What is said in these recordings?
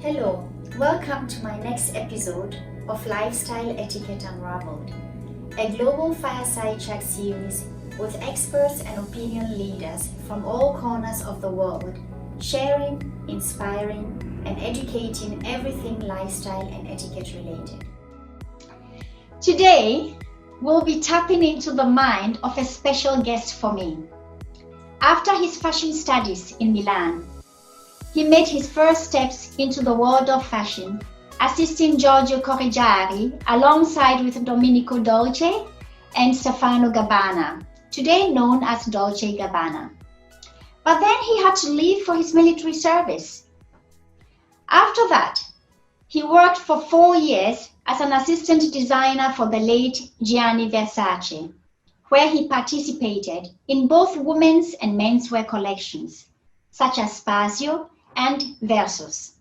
Hello, welcome to my next episode of Lifestyle Etiquette Unravelled, a global fireside chat series with experts and opinion leaders from all corners of the world, sharing, inspiring, and educating everything lifestyle and etiquette related. Today, we'll be tapping into the mind of a special guest for me. After his fashion studies in Milan, he made his first steps into the world of fashion, assisting Giorgio Correggiari alongside with Domenico Dolce and Stefano Gabbana, today known as Dolce & Gabbana. But then he had to leave for his military service. After that, he worked for 4 years as an assistant designer for the late Gianni Versace, where he participated in both women's and menswear collections, such as Spazio and Versus.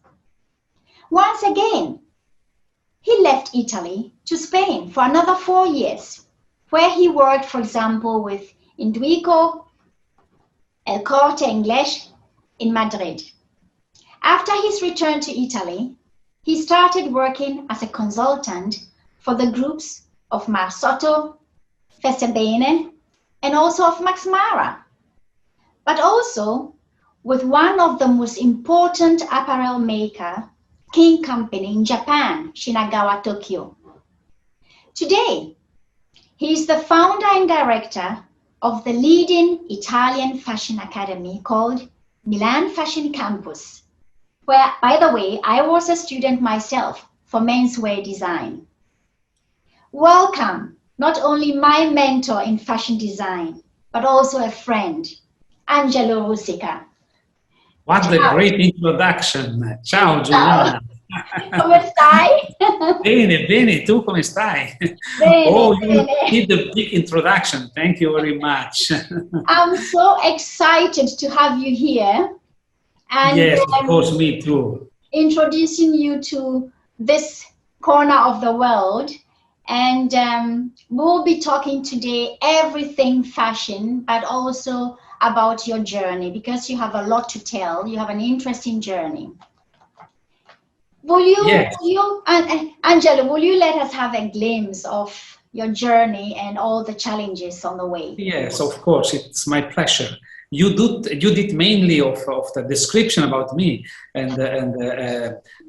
Once again, he left Italy to Spain for another 4 years, where he worked, for example, with Induico, El Corte Inglés in Madrid. After his return to Italy, he started working as a consultant for the groups of Marsotto, Fesebene, and also of Max Mara, but also with one of the most important apparel maker, King Company in Japan, Shinagawa, Tokyo. Today, he is the founder and director of the leading Italian fashion academy called Milanfashioncampus, where, by the way, I was a student myself for menswear design. Welcome, not only my mentor in fashion design, but also a friend, Angelo Russica. What a great introduction. Ciao Juliana. Come stai? Bene, bene, tu come stai? Bene, Oh, you bene. did the big introduction. Thank you very much. I'm so excited to have you here. And yes, of course, me too. Introducing you to this corner of the world. And we'll be talking today everything fashion, but also about your journey, because you have a lot to tell. You have an interesting journey. Yes. Angelo, will you let us have a glimpse of your journey and all the challenges on the way? Yes, of course, it's my pleasure. You did mainly of the description about me, and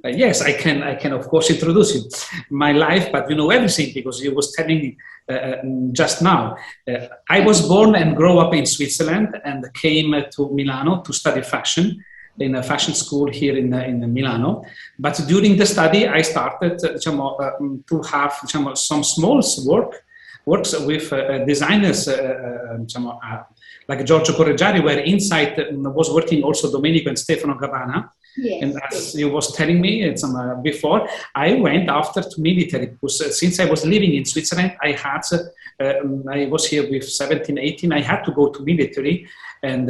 yes, I can of course introduce you my life, but you know everything because you was telling me just now. I was born and grew up in Switzerland and came to Milano to study fashion in a fashion school here in Milano. But during the study, I started to have some small works with designers like Giorgio Correggiari, where inside was working also Domenico and Stefano Gabbana. Yes, and as you was telling me before, I went after to military because since I was living in Switzerland, I was here with 17, 18, I had to go to military. And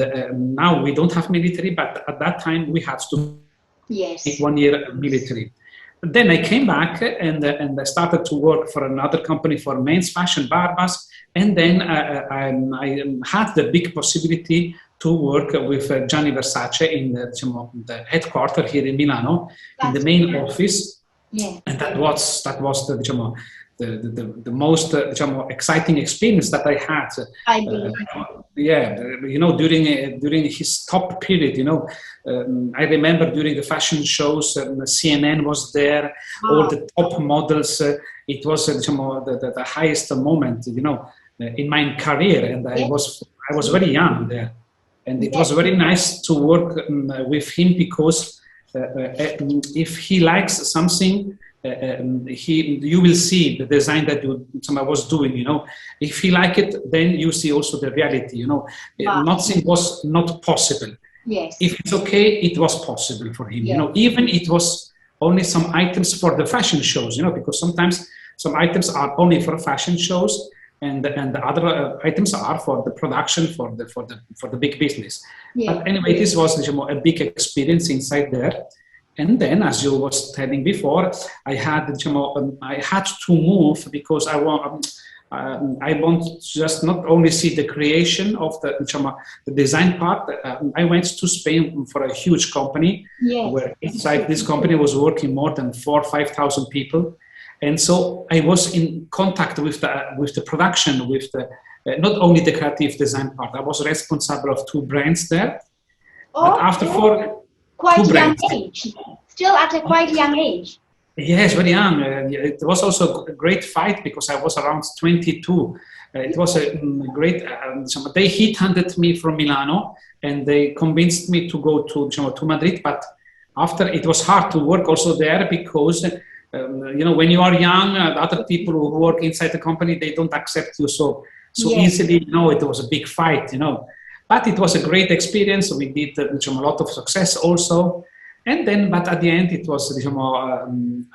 now we don't have military, but at that time we had to take 1 year military. Then I came back and I started to work for another company for men's fashion, Barbas. And then I had the big possibility to work with Gianni Versace in the headquarters here in Milano, in the main office. Yeah. And that was the most exciting experience that I had. I believe. You know, during his top period, you know, I remember during the fashion shows, CNN was there, all the top models. It was the highest moment, you know, in my career, and I was very young there, and it was very nice to work with him because if he likes something. You will see the design that I was doing, you know. If he like it, then you see also the reality, you know. Nothing was not possible. Yes. If it's okay, it was possible for him, you know. Even it was only some items for the fashion shows, you know, because sometimes some items are only for fashion shows, and the other items are for the production for the big business. Yeah. But anyway, this was a big experience inside there. And then, as you was telling before, I had to move because I want to just not only see the creation of the design part. I went to Spain for a huge company, yes, where inside this company was working more than 4,000 or 5,000 people. And so I was in contact with the production, with the not only the creative design part. I was responsible of 2 brands there. Oh, but after quite young age, still at a quite young age. Yes, very young. It was also a great fight because I was around 22. It was a great. They headhunted me from Milano, and they convinced me to go to Madrid. But after, it was hard to work also there because when you are young, other people who work inside the company, they don't accept you so yes, easily. It was a big fight. But it was a great experience. We did a lot of success also. And then, but at the end, it was,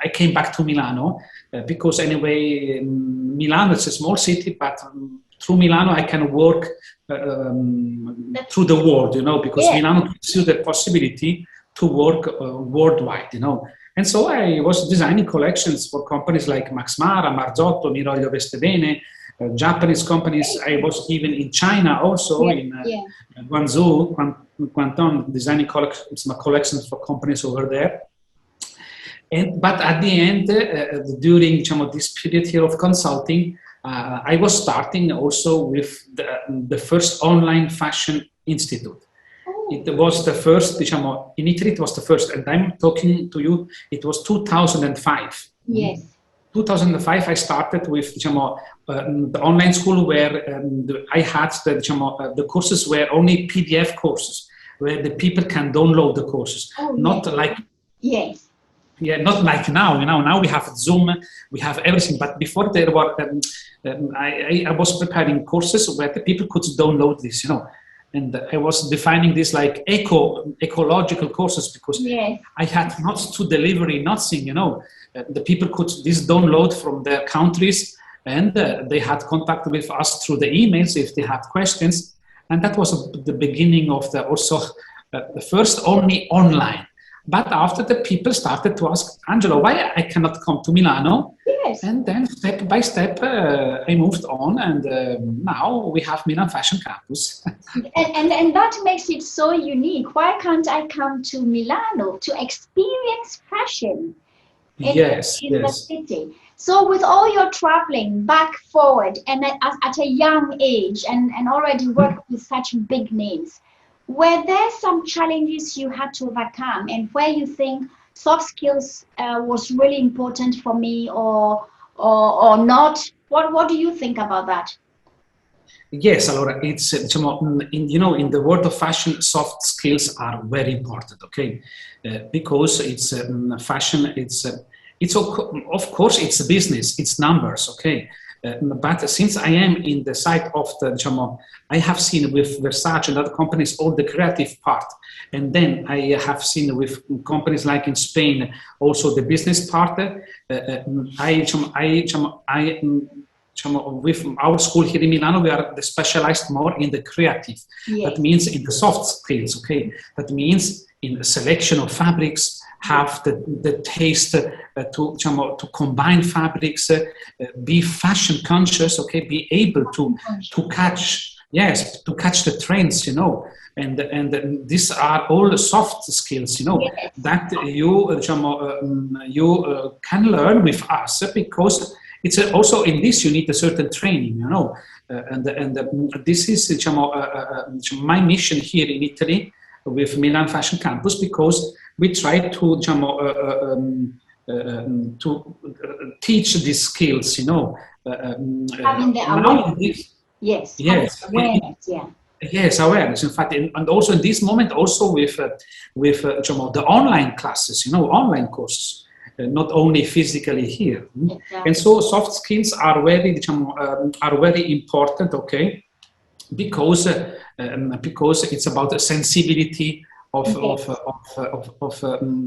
I came back to Milano because anyway, Milano is a small city, but through Milano, I can work through the world, because yeah, Milano gives you the possibility to work worldwide, And so I was designing collections for companies like Max Mara, Marzotto, Miroglio Veste Bene, Japanese companies. I was even in China also, in Guangzhou, Guangdong, designing collections for companies over there. But at the end, during this period here of consulting, I was starting also with the first online fashion institute. It was the first, in Italy it was the first, and I'm talking to you, it was 2005. Yes. 2005, I started with the online school where I had the courses were only PDF courses, where the people can download the courses. Not like not like now. Now we have Zoom, we have everything. But before there were, I was preparing courses where the people could download this. And I was defining this like ecological courses because I had not to deliver nothing. The people could download from their countries, and they had contact with us through the emails if they had questions. And that was the beginning of the first only online. But after, the people started to ask, Angelo, why I cannot come to Milano? Yes. And then step by step, I moved on, and now we have Milanfashioncampus. and that makes it so unique. Why can't I come to Milano to experience fashion in the city? So with all your traveling back, forward, and at a young age, and already worked with such big names, were there some challenges you had to overcome, and where you think soft skills was really important for me, or not? What do you think about that? Yes, Allora, it's in the world of fashion, soft skills are very important. Okay, because it's fashion. It's of course it's a business. It's numbers. Okay. But since I am in the side of I have seen with Versace and other companies all the creative part, and then I have seen with companies like in Spain also the business part. With our school here in Milano, we are specialized more in the creative. Yes. That means in the soft skills. Okay, that means in the selection of fabrics. Have the taste to combine fabrics, be fashion conscious, okay, be able to catch the trends, and these are all soft skills, that you can learn with us, because it's also in this you need a certain training, and this is my mission here in Italy with Milanfashioncampus, because we try to teach these skills, having the awareness. Yes. Awareness, Yes, awareness. In fact, and also in this moment, also with the online classes, online courses, not only physically here. Exactly. And so soft skills are very important. Okay, because it's about the sensibility of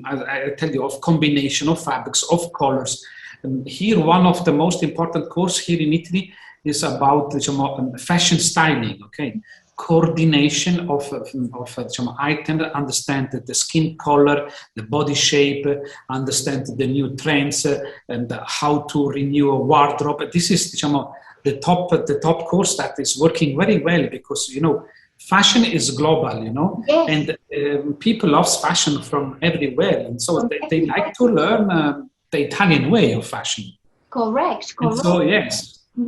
I tell you, of combination of fabrics, of colors. Here, one of the most important course here in Italy is about fashion styling. Okay, coordination of items, understand the skin color, the body shape, understand the new trends, and how to renew a wardrobe. This is the top course that is working very well, because fashion is global, Yes. and people love fashion from everywhere, and so they like to learn the Italian way of fashion. Correct. And so yes,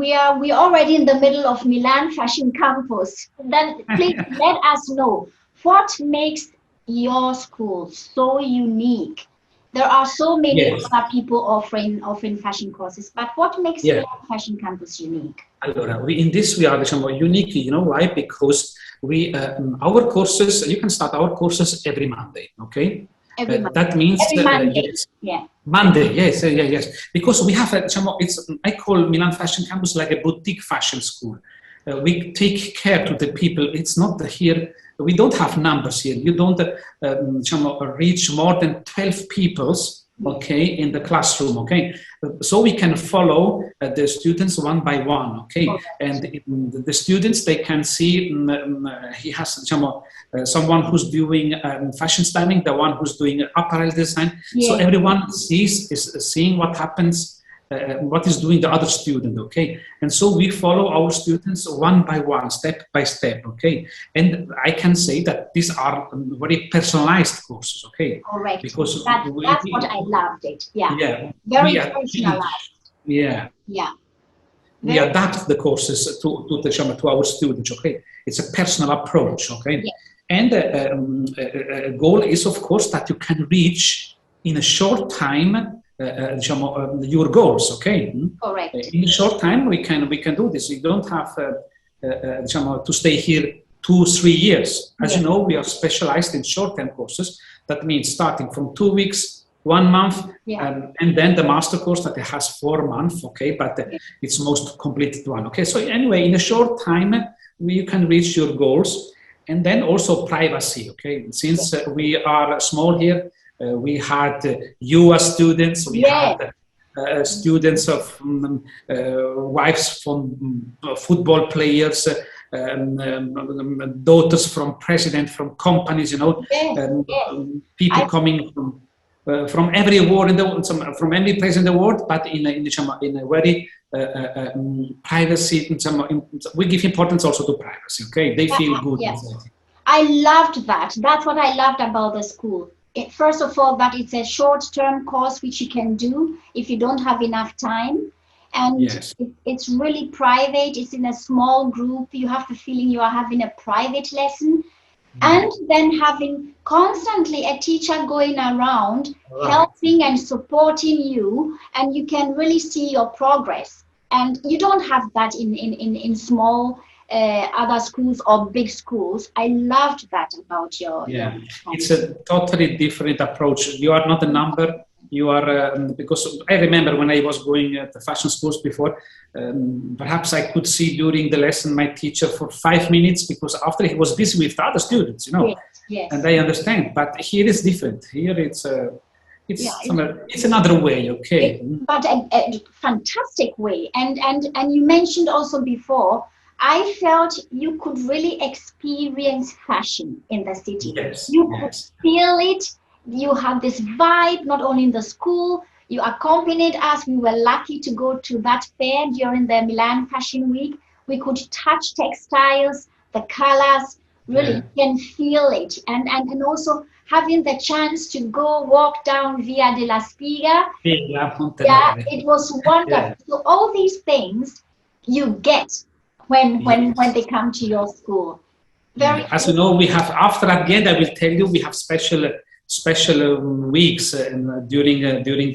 we are already in the middle of Milan Fashion Campus. Then please let us know what makes your school so unique. There are so many other people offering fashion courses, but what makes Milan Fashion Campus unique? Allora, in this we are unique. You know why? Because we our courses. You can start our courses every Monday. Okay. That means every Monday. Yes. Monday, yes. Because we have I call Milan Fashion Campus like a boutique fashion school. We take care to the people. It's not here. We don't have numbers here. You don't reach more than 12 peoples, okay, in the classroom, okay. So we can follow the students one by one, okay. And the students, they can see he has someone who's doing fashion styling, the one who's doing apparel design. So everyone is seeing what happens. What is doing the other student, okay? And so we follow our students one by one, step by step, okay? And I can say that these are very personalized courses, okay? Correct. Because that's what I loved it. Yeah. Very personalized. We adapt the courses to our students, okay? It's a personal approach, okay? Yeah. And a goal is, of course, that you can reach in a short time your goals, okay? Correct. In a short time, we can do this. You don't have to stay here 2-3 years. As you know, we are specialized in short-term courses. That means starting from 2 weeks, 1 month, and then the master course that has 4 months, okay? But it's most completed one, okay? So anyway, in a short time, you can reach your goals, and then also privacy, okay? Since we are small here. We had US students, we had students of wives from football players, daughters from presidents, from companies, people coming from every world in the world, from every place in the world, but in a very privacy. We give importance also to privacy. Okay, they feel good. I loved that. That's what I loved about the school. First of all, that it's a short-term course which you can do if you don't have enough time. And it's really private. It's in a small group. You have the feeling you are having a private lesson. And then having constantly a teacher going around helping and supporting you. And you can really see your progress. And you don't have that in small other schools or big schools. I loved that about your it's a totally different approach. You are not a number. You are because I remember when I was going at the fashion schools before, perhaps I could see during the lesson my teacher for 5 minutes, because after he was busy with other students, and I understand. But here it's different. Here it's another way, okay. But a fantastic way. And you mentioned also before, I felt you could really experience fashion in the city. You could feel it. You have this vibe, not only in the school. You accompanied us. We were lucky to go to that fair during the Milan Fashion Week. We could touch textiles, the colors, really you can feel it. And also having the chance to go walk down Via della Spiga. It was wonderful. So all these things you get when they come to your school. As you know, we have, after again, I will tell you, we have special weeks during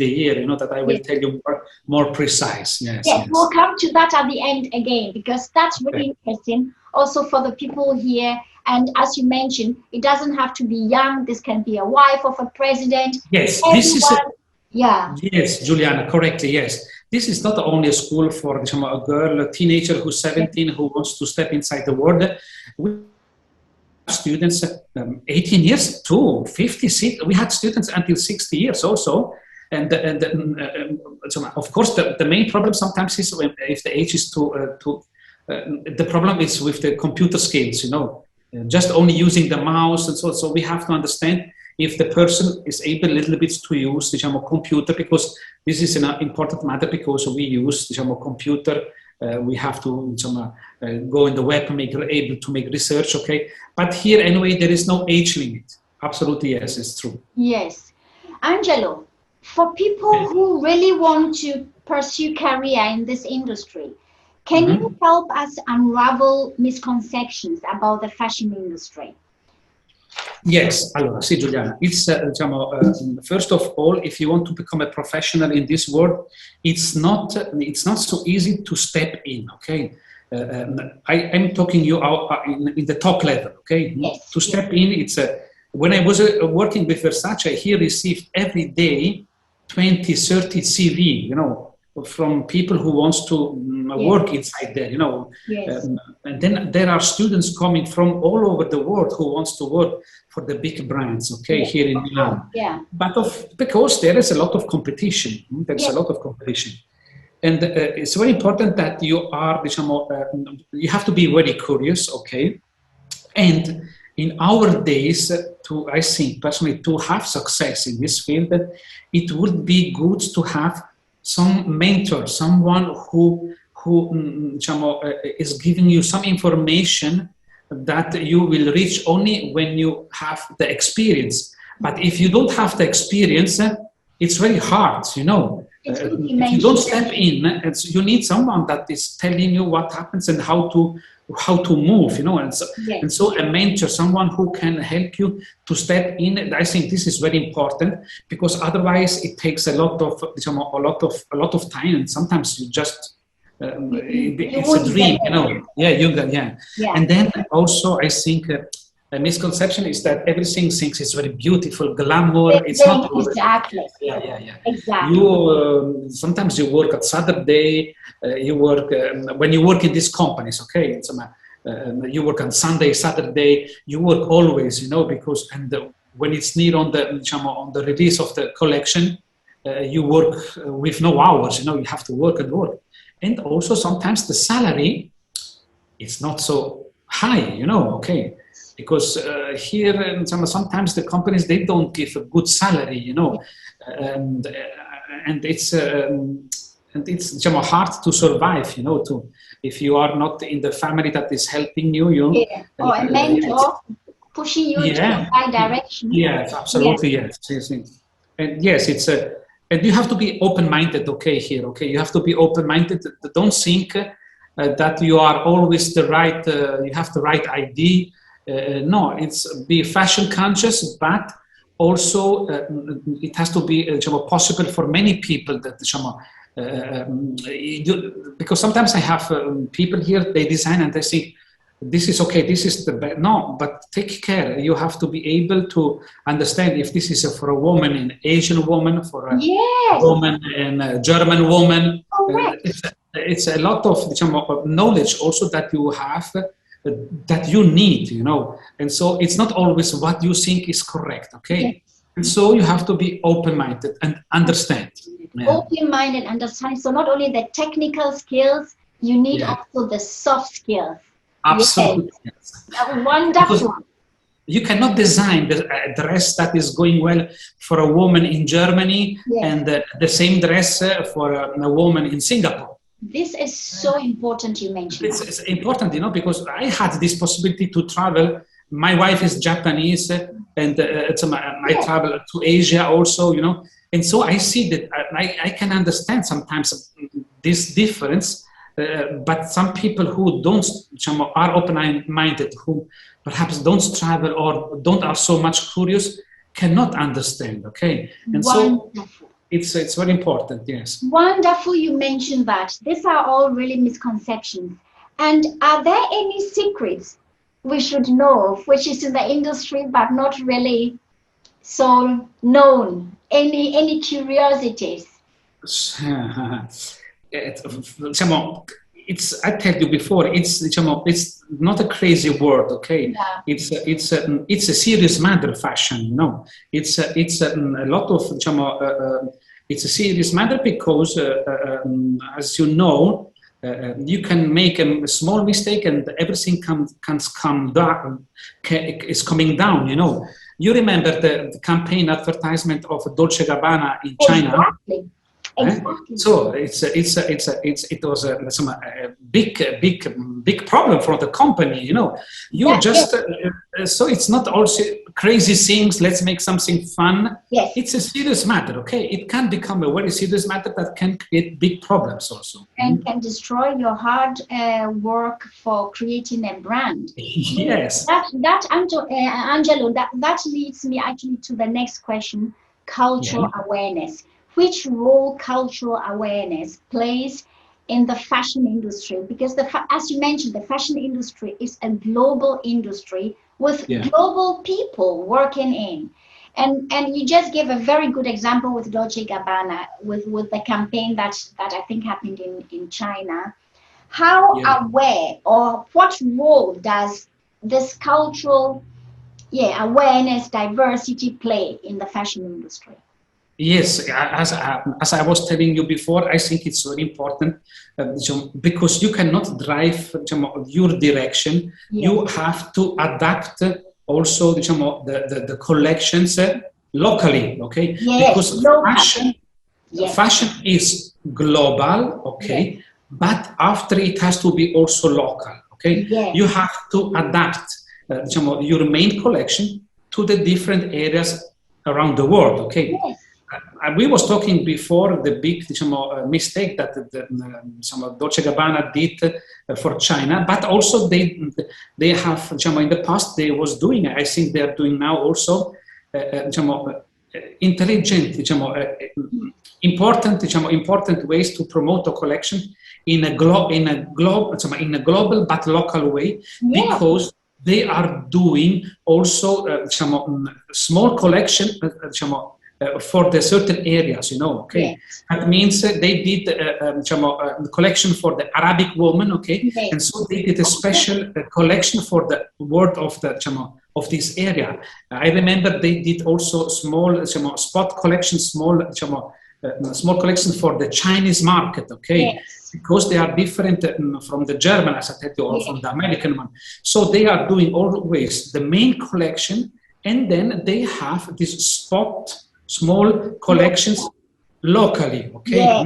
the year, that I will tell you more precise. Yes, we'll come to that at the end again, because that's really interesting also for the people here. And as you mentioned, it doesn't have to be young. This can be a wife of a president. Yes, this is yes, Juliana, correctly, yes. This is not only a school for a girl, a teenager who's 17, who wants to step inside the world. We have students 18 years to 50. We had students until 60 years also. And of course, the main problem sometimes is if the age is the problem is with the computer skills, just only using the mouse. And so we have to understand if the person is able a little bit to use computer, because this is an important matter, because we use computer we have to go in the web and able to make research, okay? But here, anyway, there is no age limit. Absolutely, yes, it's true. Yes. Angelo, for people who really want to pursue career in this industry, can you help us unravel misconceptions about the fashion industry? Yes, allora, sì, Juliana, it's, first of all, if you want to become a professional in this world, it's not so easy to step in, okay? I'm talking you out in the top level, okay? Yes. To step in, it's when I was working with Versace, he received every day 20, 30 CV, you know, from people who wants to work inside there, you know. Yes. And then there are students coming from all over the world who wants to work for the big brands, okay, here in Milan. Yeah. But because there is a lot of competition, there's a lot of competition. And it's very important that you are, you have to be very curious, okay? And in our days, I think personally, to have success in this field, it would be good to have some mentor, someone who is giving you some information that you will reach only when you have the experience. But if you don't have the experience, it's very hard, you know. If you don't step in, you need someone that is telling you what happens and how to move, you know. And so a mentor, someone who can help you to step in. I think this is very important, because otherwise it takes a lot of time, and sometimes you just it's a dream, you know. Yeah. And then also I think a misconception is that everything thinks it's very beautiful, glamour. It's not exactly. Exactly. You sometimes you work at Saturday. You work when you work in these companies. Okay, you work on Sunday, Saturday. You work always, you know, because when it's near on the release of the collection, you work with no hours. You know, you have to work and work, and also sometimes the salary is not so high. You know, okay. Because here, sometimes the companies, they don't give a good salary, you know, and it's hard to survive, you know, if you are not in the family that is helping you, or a mentor pushing you to the right direction. Yes, absolutely, yes. And yes, and you have to be open-minded, okay, here, okay, you have to be open-minded. Don't think that you are always you have the right idea. No, it's be fashion conscious, but also it has to be possible for many people that because sometimes I have people here, they design and they think this is okay, this is the best. No, but take care. You have to be able to understand if this is for a woman, an Asian woman, for a woman, and a German woman. It's a lot of knowledge also that you have. That you need, you know, and so it's not always what you think is correct, okay? And so you have to be open-minded and understand. Open-minded, understanding. So not only the technical skills, you need also the soft skills. Absolutely. Yes. Wonderful. Because you cannot design a dress that is going well for a woman in Germany and the same dress for a woman in Singapore. This is so important you mentioned. It's important, you know, because I had this possibility to travel. My wife is Japanese, and I travel to Asia also, you know. And so I see that I can understand sometimes this difference, but some people who don't are open-minded, who perhaps don't travel or don't are so much curious, cannot understand, okay? And Wonderful. So it's very important, yes. Wonderful you mentioned that. These are all really misconceptions. And are there any secrets we should know of, which is in the industry but not really so known? Any curiosities? I tell you before, it's not a crazy word, okay? It's a serious matter, fashion, you know. It's a lot of it's a serious matter because, as you know, you can make a small mistake and everything is coming down, you know. You remember the campaign advertisement of Dolce & Gabbana in China? Exactly. Exactly. So it was a big problem for the company. You know, so it's not also crazy things. Let's make something fun. Yes. It's a serious matter. Okay, it can become a very serious matter that can create big problems also, and can destroy your hard work for creating a brand. Yes. Angelo, that leads me actually to the next question: cultural awareness. Which role cultural awareness plays in the fashion industry? Because as you mentioned, the fashion industry is a global industry with global people working in. And you just gave a very good example with Dolce & Gabbana, with the campaign that I think happened in China. How aware, or what role does this cultural awareness, diversity play in the fashion industry? Yes, as I was telling you before, I think it's very important because you cannot drive your direction. You have to adapt also the collections locally, okay? Because fashion is global, okay? But after it has to be also local, okay? You have to adapt your main collection to the different areas around the world, okay? We was talking before the big mistake that Dolce & Gabbana did for China, but also they have in the past they was doing. I think they are doing now also intelligent, important ways to promote a collection in a global but local way, because they are doing also small collection. For the certain areas, okay. That means they did a collection for the Arabic woman, okay, and so they did a special collection for the word of this area. I remember they did also small spot collection, small collection for the Chinese market, okay, because they are different from the German, as I said, or from the American one. So they are doing always the main collection, and then they have this small collections locally, okay?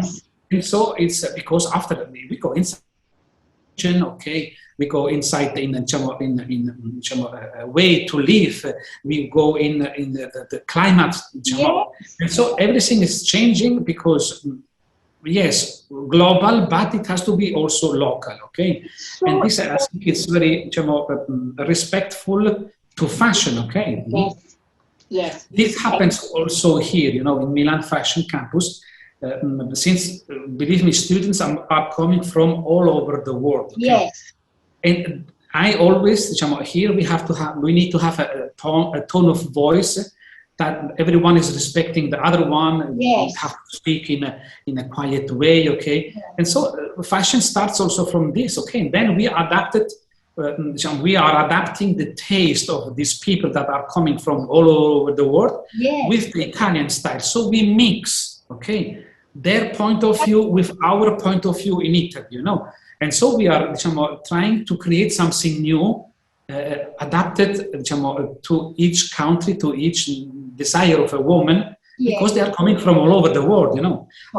And so it's because after we go inside, okay, we go inside in a way to live. We go in the climate, and so everything is changing because global, but it has to be also local, okay? And this I think is very respectful to fashion, okay? Yes. This happens also here, in Milanfashioncampus, since, believe me, students are coming from all over the world. Okay? Yes. And I always, here we need to have a tone of voice that everyone is respecting the other one. We have to speak in a quiet way, okay? And so fashion starts also from this, okay? And then we we are adapting the taste of these people that are coming from all over the world with the Italian style. So we mix, okay, their point of view with our point of view in Italy, And so we are trying to create something new, adapted to each country, to each desire of a woman, because they are coming from all over the world,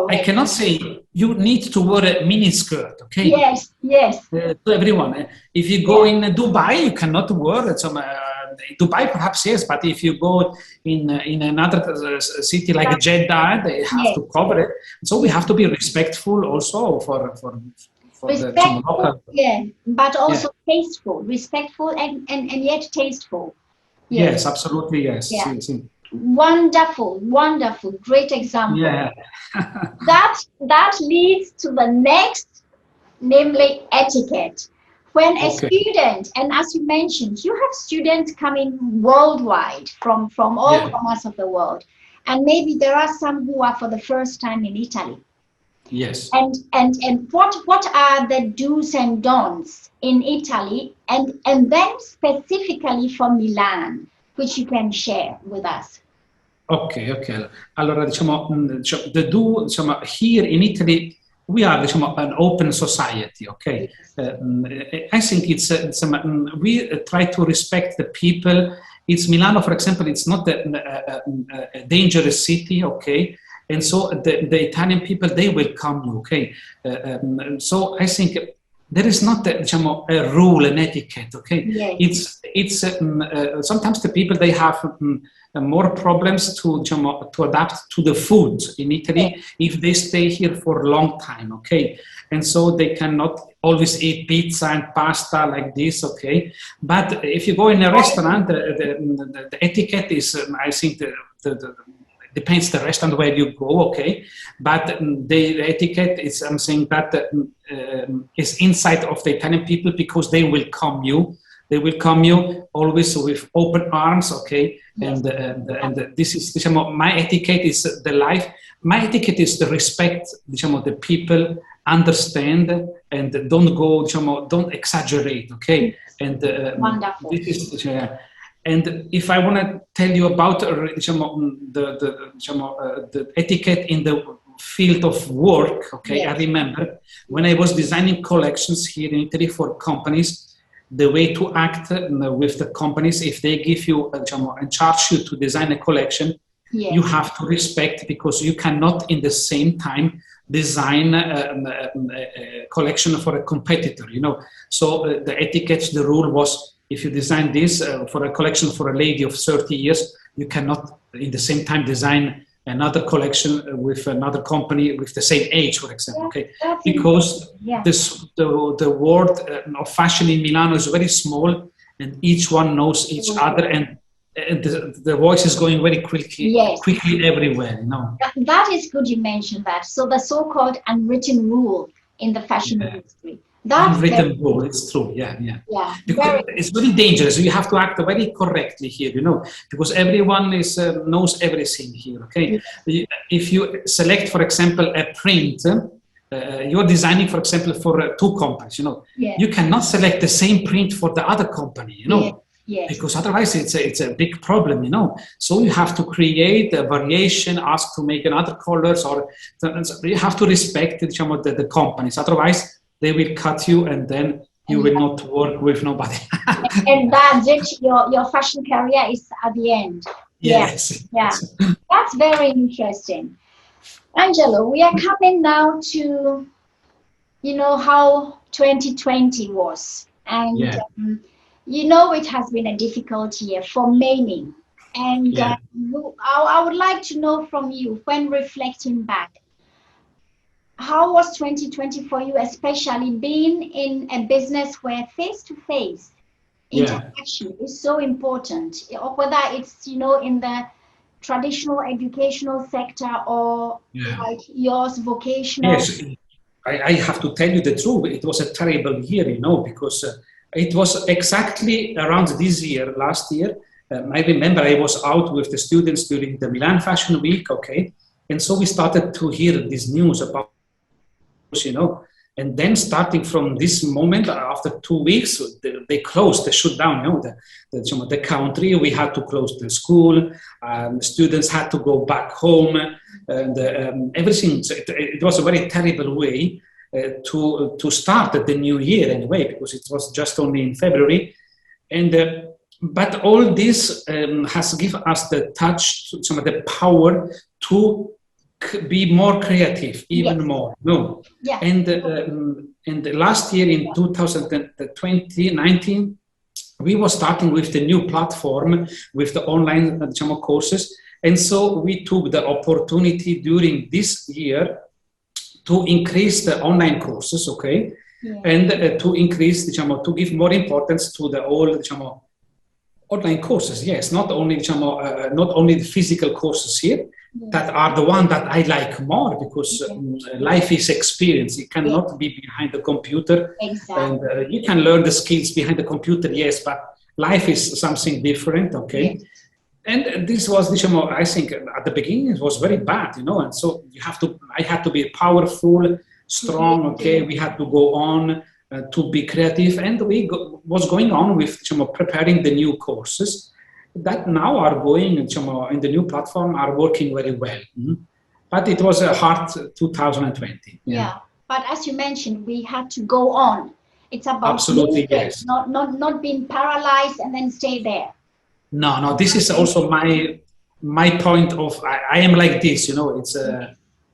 I cannot say you need to wear a mini skirt, okay? Yes. To everyone. If you go in Dubai, you cannot wear it. Dubai, perhaps yes, but if you go in another city like Jeddah, they have to cover it. So we have to be respectful also for respectful, but also tasteful, respectful and yet tasteful. Yes, absolutely, yes. Wonderful, great example. That leads to the next, namely etiquette. When a student, and as you mentioned, you have students coming worldwide from all corners of the world, and maybe there are some who are for the first time in Italy. Yes. And what are the do's and don'ts in Italy, and then specifically for Milan, which you can share with us? Ok. Allora, the do, here in Italy, we are, an open society, okay? I think it's we try to respect the people. It's Milano, for example, it's not a dangerous city, okay? And so the Italian people, they welcome you, okay? So I think there is not a rule, an etiquette, okay? Yes. It's sometimes the people, they have more problems to adapt to the food in Italy if they stay here for a long time, okay? And so they cannot always eat pizza and pasta like this, okay? But if you go in a restaurant, the etiquette is, I think, depends the restaurant where you go, okay? But the etiquette is something that is inside of the Italian people, because they welcome you. They welcome you always with open arms, okay? Yes. And this is my etiquette is the life. My etiquette is the respect, the people, understand, and don't exaggerate, okay? And wonderful. This is and if I want to tell you about the etiquette in the field of work, okay? Yes. I remember when I was designing collections here in Italy for companies, the way to act with the companies, if they give you and charge you to design a collection, yes. you have to respect, because you cannot in the same time design a collection for a competitor, So the etiquette, the rule was, if you design this for a collection for a lady of 30 years, you cannot in the same time design another collection with another company with the same age, for example, okay? Because the world of fashion in Milano is very small, and each one knows each other, and the voice is going very quickly, quickly everywhere, That is good you mentioned that. So the so-called unwritten rule in the fashion industry. That's unwritten rule, it's true, because it's very dangerous. You have to act very correctly here, because everyone knows everything here, okay? If you select, for example, a print, you're designing, for example, for two companies, you cannot select the same print for the other company, Yes. Because otherwise it's a big problem, So you have to create a variation, ask to make another colors, or you have to respect the companies. Otherwise, they will cut you, and then you will not work with nobody. And that's it. Your fashion career is at the end. Yes. Yeah. That's very interesting. Angelo, we are coming now to, how 2020 was. And, it has been a difficult year for many. And I would like to know from you, when reflecting back, how was 2020 for you, especially being in a business where face-to-face interaction is so important, or whether it's, in the traditional educational sector or like yours, vocational? Yes, I have to tell you the truth. It was a terrible year, because it was exactly around this year, last year. I remember I was out with the students during the Milan Fashion Week, okay? And so we started to hear this news about, and then starting from this moment, after 2 weeks, they closed, they shut down, the country. We had to close the school. Students had to go back home, and everything. It was a very terrible way to start the new year anyway, because it was just only in February, and. But all this has given us the touch, the power to be more creative, even more. And last year in 2019, we were starting with the new platform with the online courses, and so we took the opportunity during this year to increase the online courses, okay, and to increase to give more importance to the old online courses. Yes, not only the physical courses here. That are the one that I like more, because life is experience. You cannot be behind the computer. Exactly. And you can learn the skills behind the computer, yes, but life is something different, okay? Yes. And this was, I think at the beginning it was very bad, and so I had to be powerful, strong, okay? We had to go on to be creative, and was going on with preparing the new courses that now are going in the new platform, are working very well. But it was a hard 2020. But as you mentioned, we had to go on. It's about absolutely, yes. Not being paralyzed and then stay there. No, this is also my my point of, I am like this, it's,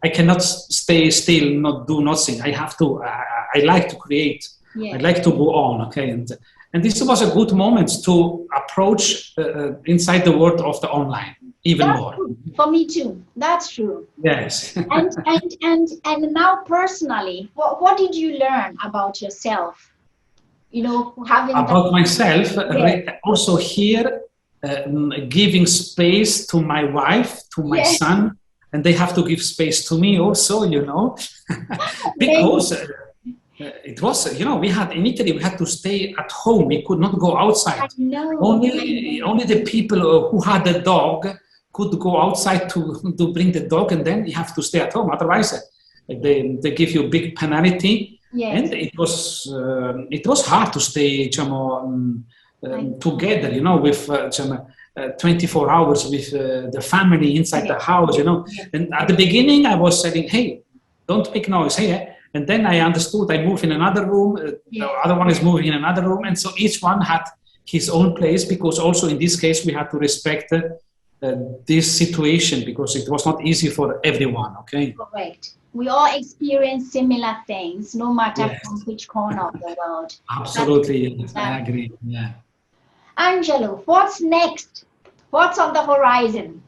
I cannot stay still, not do nothing. I have to, I like to create. I like to go on, okay? And this was a good moment to approach inside the world of the online even That's more. true. For me too. That's true. Yes. and now personally, what did you learn about yourself? Having about myself, also here, giving space to my wife, to my son, and they have to give space to me also, because it was, we had in Italy, we had to stay at home. We could not go outside. I know. Only the people who had a dog could go outside to bring the dog, and then you have to stay at home. Otherwise, they give you a big penalty. Yes. And it was hard to stay together, with 24 hours with the family inside the house, And at the beginning, I was saying, hey, don't make noise, hey. And then I understood I move in another room, the other one is moving in another room. And so each one had his own place, because also in this case, we had to respect this situation, because it was not easy for everyone, okay? Correct. We all experience similar things, no matter from which corner of the world. Absolutely, yes, I agree, yeah. Angelo, what's next? What's on the horizon?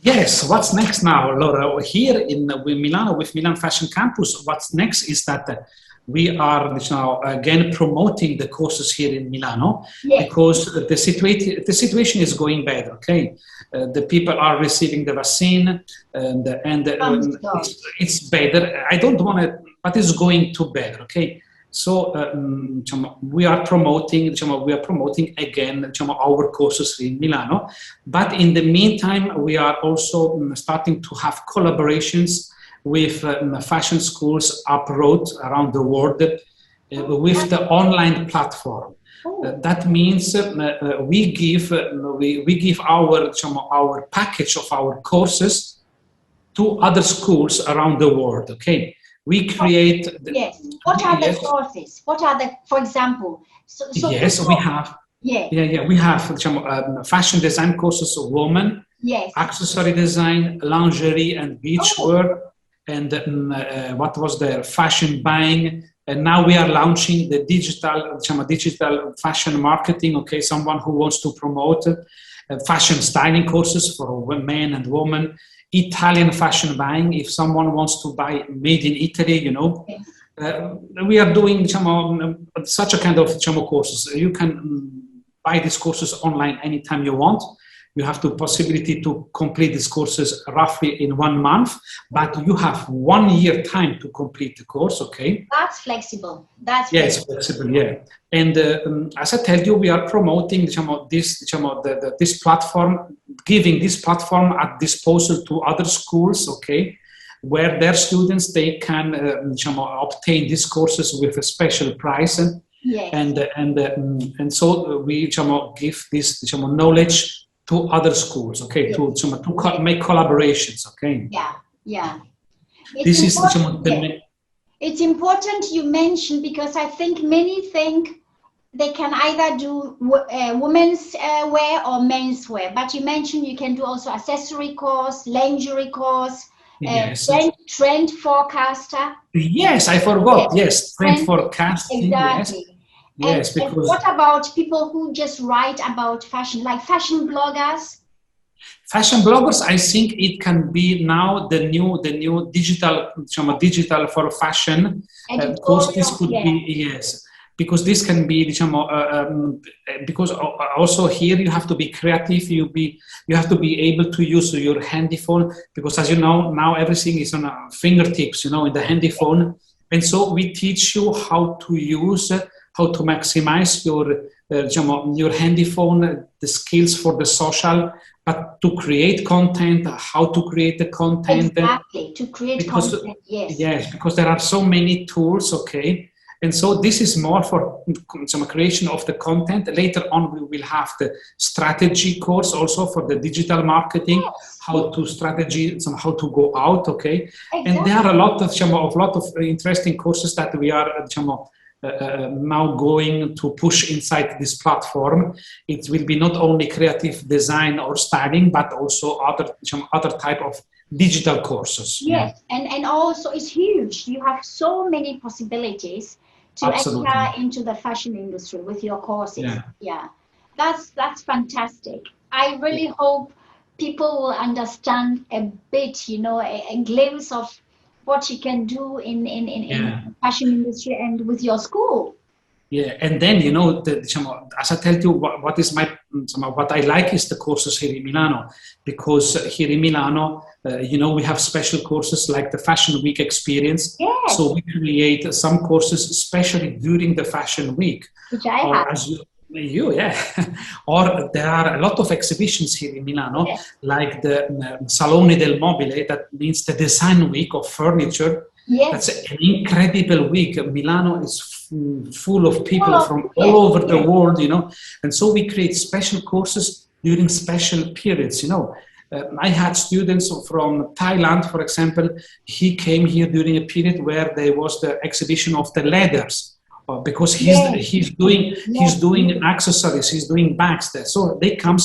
Yes, what's next now, Laura? Here in Milan, with Milanfashioncampus, what's next is that we are now again promoting the courses here in Milano, because the situation is going better, okay? The people are receiving the vaccine, and it's better. I don't want to, but it's going to better, okay? So we are promoting again our courses in Milano, but in the meantime we are also starting to have collaborations with fashion schools abroad around the world with the online platform. That means we give our package of our courses to other schools around the world. Okay. We create. What are the courses? What are the, for example? We have. We have fashion design courses of women, accessory design, lingerie and beachwear, and what was there? Fashion buying. And now we are launching the digital fashion marketing. Okay, someone who wants to promote fashion styling courses for men and women. Italian fashion buying, if someone wants to buy made in Italy, we are doing such a kind of courses. You can buy these courses online anytime you want. You have the possibility to complete these courses roughly in 1 month, but you have 1 year time to complete the course, okay? That's flexible. It's flexible, yeah. And as I tell you, we are promoting this platform, giving this platform at disposal to other schools, okay, where their students, they can obtain these courses with a special price. And so we give this knowledge to other schools, okay, to make collaborations, okay? This is it's important you mention, because I think many think they can either do women's wear or men's wear, but you mentioned you can do also accessory course, lingerie course, trend forecaster. Yes, I forgot. Yes, trend forecasting. Exactly. Yes, and what about people who just write about fashion, like fashion bloggers? Fashion bloggers, I think it can be now the new digital for fashion. Because this could be, because this can be, because also here you have to be creative. You have to be able to use your handy phone, because as you know, now everything is on our fingertips, in the handy phone. And so we teach you how to use, how to maximize your handy phone, the skills for the social, but to create content, how to create the content. Exactly, to create content, Yes, because there are so many tools, okay? And so this is more for some creation of the content. Later on, we will have the strategy course also for the digital marketing, how to go out, okay? Exactly. And there are a lot of interesting courses that we are now going to push inside this platform. It will be not only creative design or studying, but also other type of digital courses. Yes, and also it's huge. You have so many possibilities to enter into the fashion industry with your courses. Yeah. That's fantastic. I really hope people will understand a bit, you know, a glimpse of what you can do in the fashion industry and with your school. Yeah, and then, you know, as I tell you, what I like is the courses here in Milano, because here in Milano, you know, we have special courses like the Fashion Week experience. Yes. So we create some courses, especially during the Fashion Week. Which I have. Or there are a lot of exhibitions here in Milano, like the Salone del Mobile, that means the design week of furniture. Yes. That's an incredible week. Milano is full of people from all over the world, you know, and so we create special courses during special periods, you know. I had students from Thailand, for example. He came here during a period where there was the exhibition of the leathers, because he's doing accessories, he's doing bags there. So they come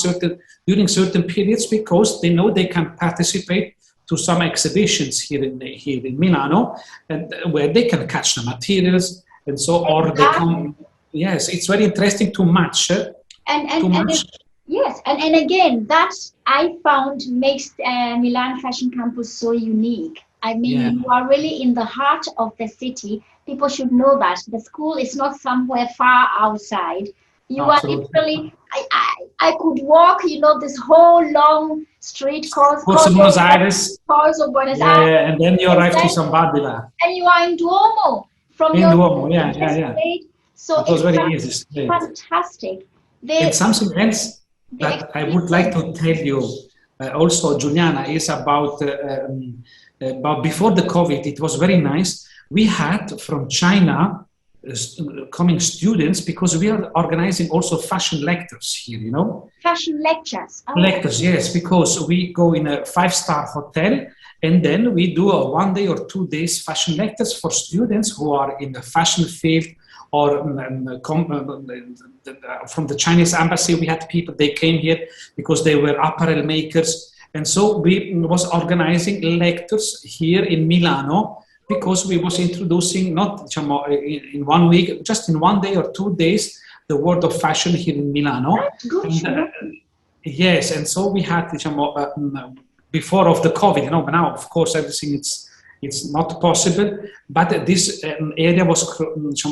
during certain periods because they know they can participate to some exhibitions here in Milano, and where they can catch the materials, and so, or they come. Yes, it's very interesting to match. Yes, and again, that I found makes Milan Fashion Campus so unique. I mean, you are really in the heart of the city. People should know that the school is not somewhere far outside. You are literally, I could walk, you know, this whole long street called Buenos Aires. Yeah, and then you arrive to Sambadila. And you are in Duomo. In Duomo, yeah. So it was very easy. Fantastic. And something else that I would like to tell you also, Juliana, is about before the COVID, it was very nice. We had from China coming students, because we are organizing also fashion lectures here, you know. Fashion lectures. Oh. Lectures, yes, because we go in a 5-star hotel, and then we do a 1 day or 2 days fashion lectures for students who are in the fashion field, or from the Chinese embassy. We had people, they came here because they were apparel makers. And so we was organizing lectures here in Milano, because we was introducing, not in 1 week, just in 1 day or 2 days, the world of fashion here in Milano. That's good. Yes, and so we had before of the COVID, you know, but now of course everything it's not possible, but this area was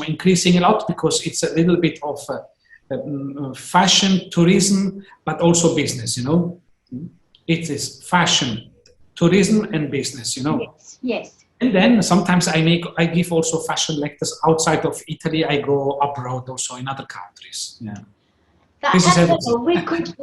increasing a lot, because it's a little bit of fashion, tourism, but also business, you know. It is fashion, tourism, and business, you know. Yes. And then sometimes I give also fashion lectures outside of Italy. I go abroad also in other countries. Yeah. We could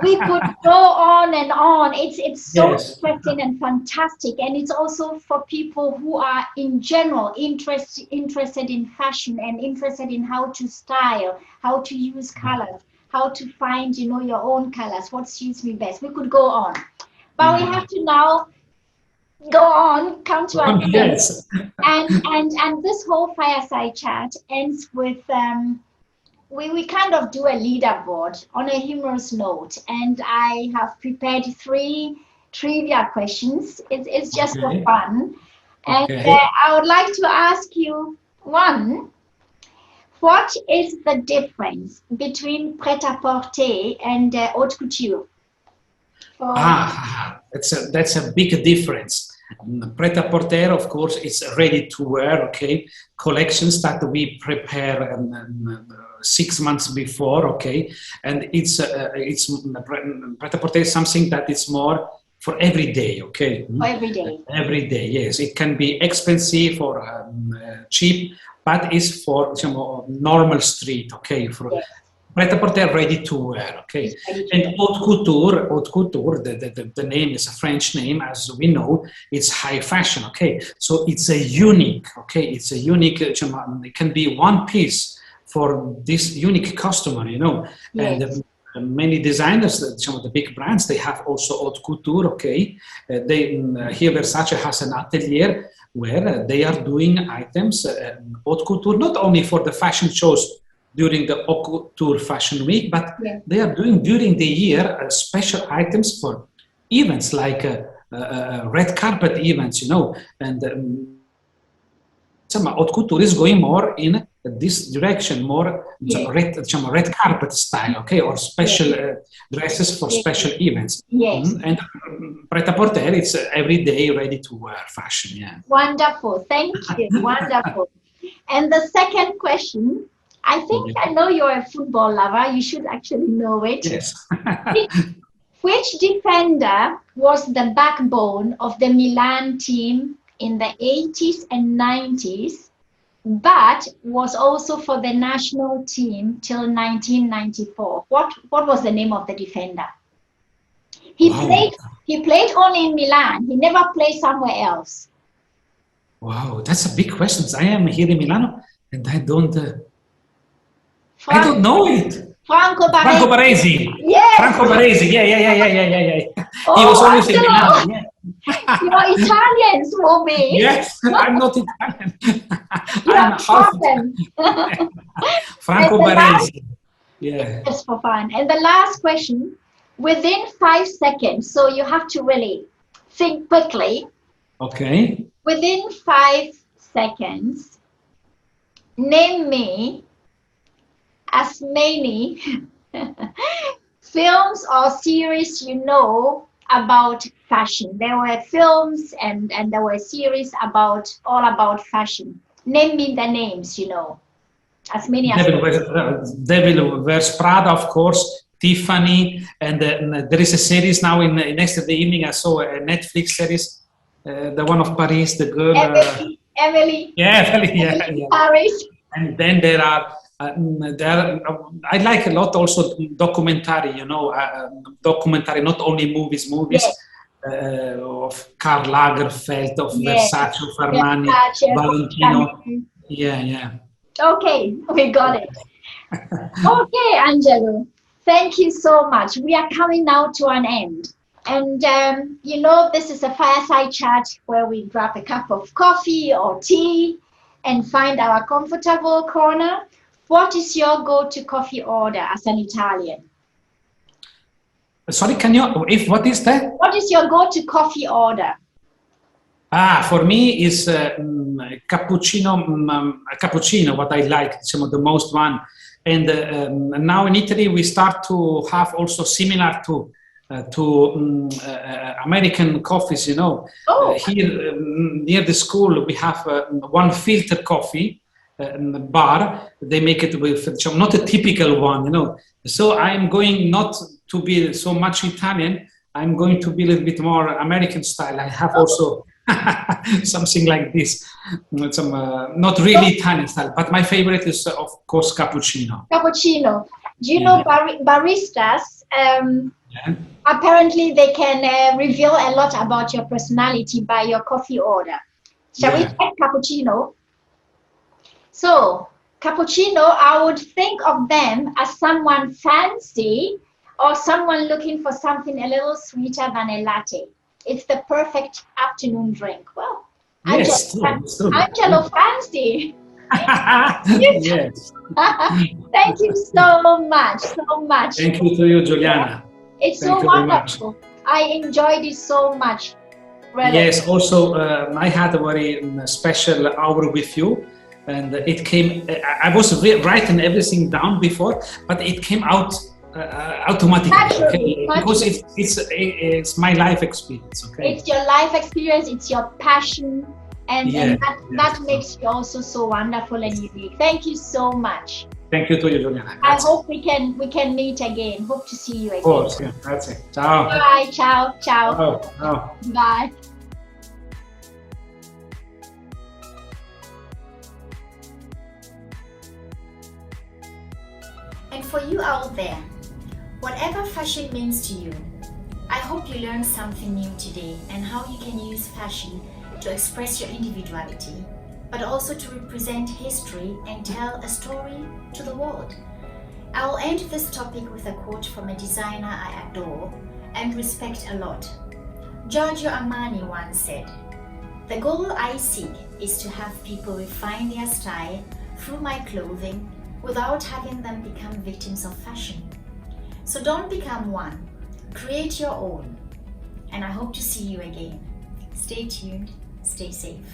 go on and on. It's so interesting and fantastic, and it's also for people who are in general interested in fashion and interested in how to style, how to use colors, how to find, you know, your own colors, what suits me best. We could go on, but we have to now go on, come to an end. Yes. And this whole fireside chat ends with we kind of do a leaderboard on a humorous note, and I have prepared 3 trivia questions. It's just for fun. And I would like to ask you one. What is the difference between prêt-à-porter and haute couture? That's a big difference. Pret-a-porter, of course, is ready to wear, collections that we prepare 6 months before, and it's pret-a-porter is something that is more for every day, Every day. Every day, yes. It can be expensive or cheap, but it's for normal street, for pret-a-porter, ready to wear, And haute couture, the name is a French name, as we know, it's high fashion, So it's a unique, it's a unique, it can be one piece for this unique customer, and many designers, the big brands, they have also haute couture, here Versace has an atelier, where they are doing items, haute couture, not only for the fashion shows during the haute couture fashion week, but they are doing during the year special items for events like red carpet events, and haute couture is going more in this direction, more red carpet style, okay, or special dresses for special events. And pret-à-porter, it's everyday ready to wear fashion. Wonderful, thank you. Wonderful. And the second question, I think I know you're a football lover. You should actually know it. Yes. Which defender was the backbone of the Milan team in the 80s and 90s, but was also for the national team till 1994? What was the name of the defender? He played only in Milan. He never played somewhere else. Wow, that's a big question. I am here in Milano and I don't know it. Franco Baresi. Yes. Franco Baresi. Yeah. Oh, he was always in Milan. Yeah. You're Italians for me. Yes, I'm not Italian. You're Italian. Franco Baresi. Yeah. Just for fun. And the last question, within 5 seconds, so you have to really think quickly. Okay. Within 5 seconds, name me as many films or series you know about fashion. There were films and there were series all about fashion. Name me the names, as many as Devil Wears Prada, of course, Tiffany, and there is a series now in yesterday evening I saw a Netflix series, the one of Paris, the girl Emily. Yeah. Paris. And then there are I like a lot also documentary, documentary, not only movies of Karl Lagerfeld, of Versace, of Armani, Valentino. Yeah. Okay, we got it. Okay, Angelo, thank you so much. We are coming now to an end. And, this is a fireside chat where we grab a cup of coffee or tea and find our comfortable corner. What is your go-to coffee order as an Italian? Sorry, what is that? What is your go-to coffee order? For me is cappuccino, what I like, the most one. And now in Italy, we start to have also similar to American coffees, here near the school, we have one filter coffee bar. They make it with not a typical one, So I'm going not to be so much Italian. I'm going to be a little bit more American style. I have also something like this. Some not really Italian style, but my favorite is of course cappuccino. Cappuccino. Do you know baristas? Apparently, they can reveal a lot about your personality by your coffee order. Shall we check cappuccino? So, cappuccino, I would think of them as someone fancy or someone looking for something a little sweeter than a latte. It's the perfect afternoon drink. Well, Angelo fancy. Yes. Thank you so much. Thank you to you, Juliana. It's so wonderful. I enjoyed it so much. Really. Yes, also I had a very special hour with you. And it came, I was writing everything down before, but it came out automatically, because it's my life experience. Okay, it's your life experience, it's your passion, and that makes you also so wonderful and unique. Thank you so much. Thank you to you, Juliana. I hope we can meet again. Hope to see you again. Of course, that's it. Ciao. Bye. Ciao. Ciao. Bye. And for you out there, whatever fashion means to you, I hope you learned something new today and how you can use fashion to express your individuality, but also to represent history and tell a story to the world. I will end this topic with a quote from a designer I adore and respect a lot. Giorgio Armani once said, The goal I seek is to have people refine their style through my clothing without having them become victims of fashion. So don't become one, create your own. And I hope to see you again. Stay tuned, stay safe.